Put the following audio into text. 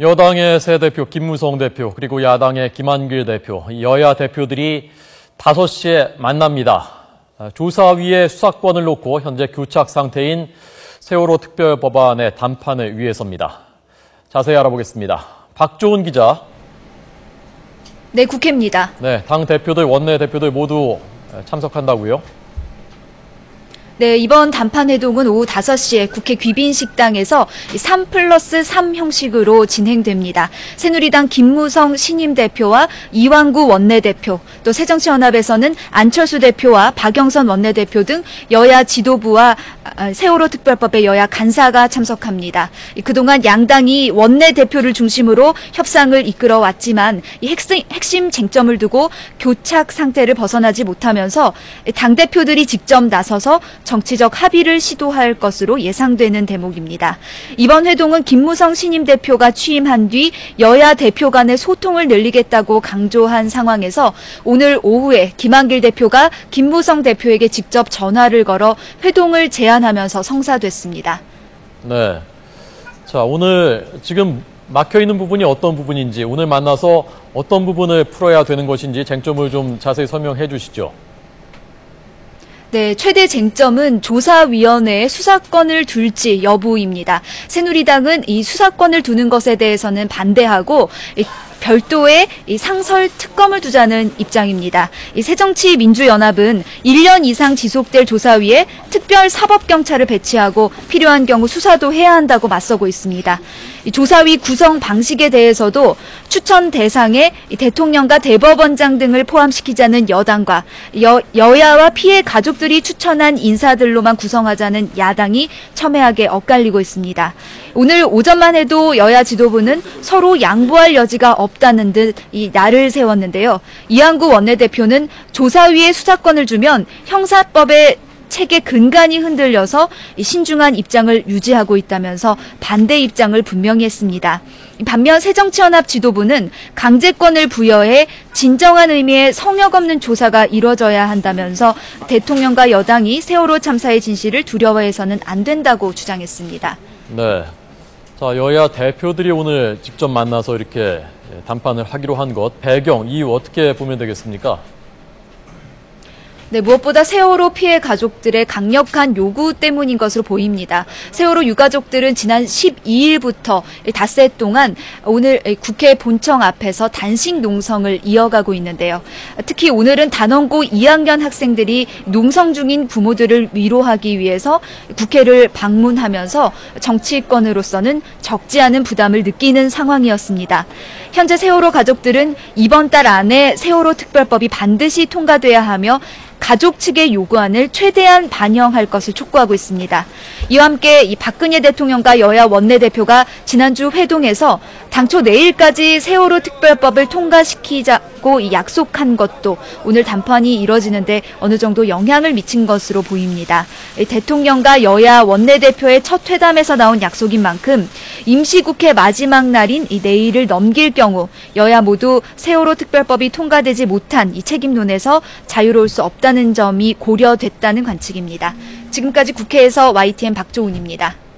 여당의 새 대표 김무성 대표 그리고 야당의 김한길 대표, 여야 대표들이 5시에 만납니다. 조사위의 수사권을 놓고 현재 교착 상태인 세월호 특별법안의 담판을 위해서입니다. 자세히 알아보겠습니다. 박조은 기자. 네, 국회입니다. 네, 당 대표들, 원내 대표들 모두 참석한다고요? 네, 이번 담판회동은 오후 5시에 국회 귀빈식당에서 3+3 형식으로 진행됩니다. 새누리당 김무성 신임 대표와 이완구 원내대표, 또 새정치연합에서는 안철수 대표와 박영선 원내대표 등 여야 지도부와 세월호 특별법의 여야 간사가 참석합니다. 그동안 양당이 원내대표를 중심으로 협상을 이끌어왔지만 이 핵심 쟁점을 두고 교착 상태를 벗어나지 못하면서 당대표들이 직접 나서서 정치적 합의를 시도할 것으로 예상되는 대목입니다. 이번 회동은 김무성 신임 대표가 취임한 뒤 여야 대표 간의 소통을 늘리겠다고 강조한 상황에서 오늘 오후에 김한길 대표가 김무성 대표에게 직접 전화를 걸어 회동을 제안하면서 성사됐습니다. 네. 자, 오늘 지금 막혀있는 부분이 어떤 부분인지, 오늘 만나서 어떤 부분을 풀어야 되는 것인지 쟁점을 좀 자세히 설명해 주시죠. 네, 최대 쟁점은 조사위원회에 수사권을 둘지 여부입니다. 새누리당은 이 수사권을 두는 것에 대해서는 반대하고 별도의 상설 특검을 두자는 입장입니다. 새정치민주연합은 1년 이상 지속될 조사위에 특별사법경찰을 배치하고 필요한 경우 수사도 해야 한다고 맞서고 있습니다. 조사위 구성 방식에 대해서도 추천 대상에 대통령과 대법원장 등을 포함시키자는 여당과 여야와 피해 가족들이 추천한 인사들로만 구성하자는 야당이 첨예하게 엇갈리고 있습니다. 오늘 오전만 해도 여야 지도부는 서로 양보할 여지가 없다는 듯 날을 세웠는데요. 이완구 원내대표는 조사위에 수사권을 주면 형사법의 체계 근간이 흔들려서 신중한 입장을 유지하고 있다면서 반대 입장을 분명히 했습니다. 반면 새정치연합 지도부는 강제권을 부여해 진정한 의미의 성역 없는 조사가 이뤄져야 한다면서 대통령과 여당이 세월호 참사의 진실을 두려워해서는 안 된다고 주장했습니다. 네. 자, 여야 대표들이 오늘 직접 만나서 이렇게 담판을 하기로 한 것, 배경, 이유 어떻게 보면 되겠습니까? 네, 무엇보다 세월호 피해 가족들의 강력한 요구 때문인 것으로 보입니다. 세월호 유가족들은 지난 12일부터 닷새 동안 오늘 국회 본청 앞에서 단식 농성을 이어가고 있는데요. 특히 오늘은 단원고 2학년 학생들이 농성 중인 부모들을 위로하기 위해서 국회를 방문하면서 정치권으로서는 적지 않은 부담을 느끼는 상황이었습니다. 현재 세월호 가족들은 이번 달 안에 세월호 특별법이 반드시 통과돼야 하며 가족 측의 요구안을 최대한 반영할 것을 촉구하고 있습니다. 이와 함께 이 박근혜 대통령과 여야 원내대표가 지난주 회동에서 당초 내일까지 세월호 특별법을 통과시키자고 약속한 것도 오늘 담판이 이뤄지는데 어느 정도 영향을 미친 것으로 보입니다. 대통령과 여야 원내대표의 첫 회담에서 나온 약속인 만큼 임시국회 마지막 날인 내일을 넘길 경우 여야 모두 세월호 특별법이 통과되지 못한 이 책임론에서 자유로울 수 없다는 점이 고려됐다는 관측입니다. 지금까지 국회에서 YTN 박조은입니다.